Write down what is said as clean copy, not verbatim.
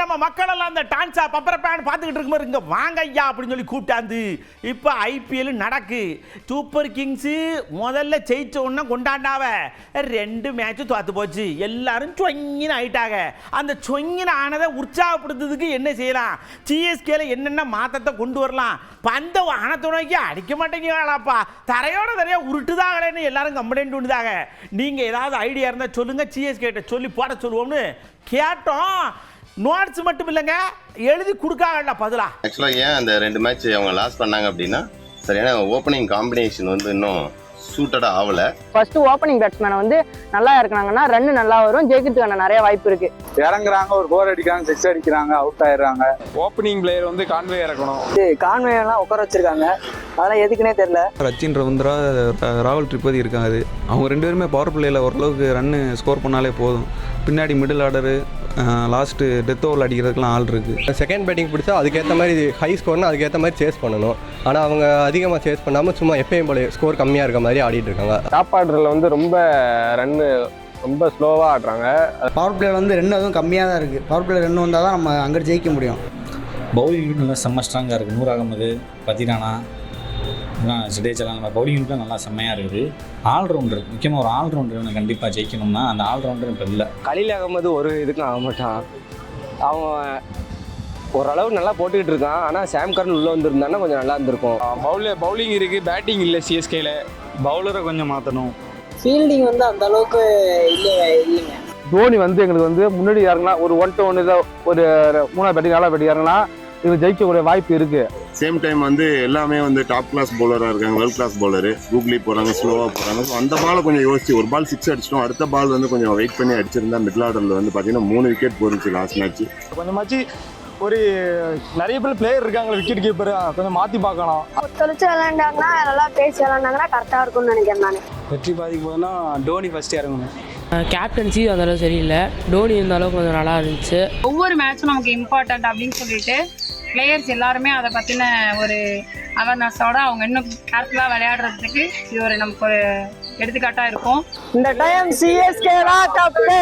நம்ம மக்கள் எல்லாம் அந்த டான்ஸா பப்பர பேன் பார்த்துக்கிட்டு இருக்கும்போது இங்கே வாங்க ஐயா அப்படின்னு சொல்லி கூப்பிட்டாந்து இப்போ ஐபிஎல் நடக்கு. சூப்பர் கிங்ஸு முதல்ல ஜெயிச்ச உடனே கொண்டாண்டாவ 2 மேட்சும் தோத்து போச்சு. எல்லாரும் சொங்கின்னு ஆயிட்டாங்க. அந்த சொங்கின ஆனதை உற்சாகப்படுத்துறதுக்கு என்ன செய்யலாம்? சிஎஸ்கேல என்னென்ன மாற்றத்தை கொண்டு வரலாம்? பந்த வானத்துணைக்கு அடிக்க மாட்டேங்கிறாப்பா, தரையோட தரையா உருட்டுதாங்களேன்னு எல்லாரும் கம்ப்ளைண்ட் உண்டுதாங்க. நீங்கள் ஏதாவது ஐடியா இருந்தால் சொல்லுங்கள், சிஎஸ்கேட்ட சொல்லி போட சொல்லுவோம்னு கேட்டோம். நோட்ஸ் மட்டும் இல்லைங்க, எழுதி கொடுக்காங்கல்ல பதிலா. ஆக்சுவலாக ஏன் அந்த 2 மேட்ச் அவங்க லாஸ் பண்ணாங்க அப்படின்னா, சரியான ஓப்பனிங் காம்பினேஷன் வந்து இன்னும் சூட்டடாக ஆகலை. ஃபர்ஸ்ட் ஓப்பனிங் பேட்ஸ்மேனை வந்து நல்லா இருக்கிறாங்கன்னா ரன் நல்லா வரும், ஜெயிக்கிறதுக்கான நிறைய வாய்ப்பு இருக்கு. இறங்குறாங்க, ஒரு 4 அடிக்கிறாங்க, 6 அடிக்கிறாங்க, அவுட் ஆயிடுறாங்க. ஓப்பனிங் பிளேயர் வந்து கான்வே இறக்கணும். கான்வே எல்லாம் உட்கார வச்சிருக்காங்க, அதெல்லாம் எதுக்குன்னே தெரியல. ரச்சின் ரவீந்திரா, ராகுல் திரிபாதி இருக்காங்க. அவங்க 2 பேருமே பவர் பிளேயில் ஓரளவுக்கு ரன்னு ஸ்கோர் பண்ணாலே போதும். பின்னாடி middle order, last death over அடிக்கிறதுக்குலாம் ஆள் இருக்குது. செகண்ட் பேட்டிங் பிடிச்சா அதுக்கேற்ற மாதிரி ஹை ஸ்கோர்னா அதுக்கேற்ற மாதிரி சேஸ் பண்ணணும். ஆனால் அவங்க அதிகமாக சேஸ் பண்ணாமல் சும்மா எப்பயும் போல ஸ்கோர் கம்மியாக இருக்க மாதிரி ஆடிட்டு இருக்காங்க. டாப் ஆர்டரில் வந்து ரொம்ப ரன்னு ரொம்ப ஸ்லோவாக ஆடுறாங்க. பவர் பிளேயர் வந்து 2 அதுவும் கம்மியாக தான் இருக்குது. பவர் பிளேயர் 2 வந்தால் தான் நம்ம அங்கே ஜெயிக்க முடியும். பவுலிங் யூனிட் நல்லா செம்ம ஸ்ட்ராங்காக இருக்குது. நூர் அகமது, பத்திரானா, ஜடேஜெல்லாம் நம்ம பவுலிங் யூனிட்லாம் நல்லா செம்மையாக இருக்குது. ஆல்ரவுண்டர், முக்கியமாக ஒரு ஆல்ரவுண்டர் கண்டிப்பாக ஜெயிக்கணும்னா அந்த ஆல்ரவுண்டர் இப்போ இல்லை. கலீல் அகமது ஒரு இதுக்கும் ஆக மாட்டான். அவன் ஓரளவு நல்லா போட்டுக்கிட்டு இருக்கான். ஆனால் சாம் கரன் உள்ளே வந்துருந்தான்னா கொஞ்சம் நல்லா இருந்திருக்கும். பவுலிங் இருக்குது, பேட்டிங் இல்லை. சிஎஸ்கேல பவுலரை கொஞ்சம் மாற்றணும். ஃபீல்டிங் வந்து அந்த அளவுக்கு இல்லைங்க. தோனி வந்து எங்களுக்கு வந்து முன்னாடி இறங்கினா ஒரு 1-1 இதை ஒரு 3ஆவது பேட்டிங் 4ஆவது பேட்டிங் இறங்கினா இது ஜெயிக்கக்கூடிய வாய்ப்பு இருக்குது. சேம் டைம் வந்து எல்லாமே வந்து டாப் கிளாஸ் பவுலராக இருக்காங்க, வேர்ல்ட் கிளாஸ் பவுலரு. கூகுளி போகிறாங்க, ஸ்லோவாக போகிறாங்க. ஸோ அந்த பாலை கொஞ்சம் யோசிச்சு, ஒரு பால் 6 அடிச்சிட்டோம், அடுத்த பால் வந்து கொஞ்சம் வெயிட் பண்ணி அடிச்சிருந்தா மிடில் ஆர்டரில் வந்து பார்த்தீங்கன்னா 3 விக்கெட் போயிருச்சு லாஸ்ட் மேட்ச். கொஞ்சமாச்சு ஒரு நிறைய பேர் பிளேயர் இருக்காங்க, விக்கெட் கீப்பர் கொஞ்சம் மாற்றி பார்க்கணும். தொலைச்சு விளையாண்டாங்கன்னா நல்லா பேசி விளையாண்டாங்கன்னா கரெக்டாக இருக்கும்னு நினைக்கிறேன் நான். வெற்றி பாதிக்கு போதுன்னா டோனி ஃபர்ஸ்ட் இறங்கணும். கேப்டன்சி அந்த அளவுக்கு சரியில்லை, டோனி இந்த அளவுக்கு கொஞ்சம் நல்லா இருந்துச்சு. ஒவ்வொரு மேட்சும் நமக்கு இம்பார்ட்டன்ட் அப்படின்னு சொல்லிட்டு பிளேயர்ஸ் எல்லாருமே அதை பற்றின ஒரு அவேர்னஸோட அவங்க இன்னும் கேர்ஃபுல்லாக விளையாடுறதுக்கு இது ஒரு நமக்கு ஒரு எடுத்துக்காட்டாக இருக்கும். இந்த டைம் சிஎஸ்கே தான் கப்பு.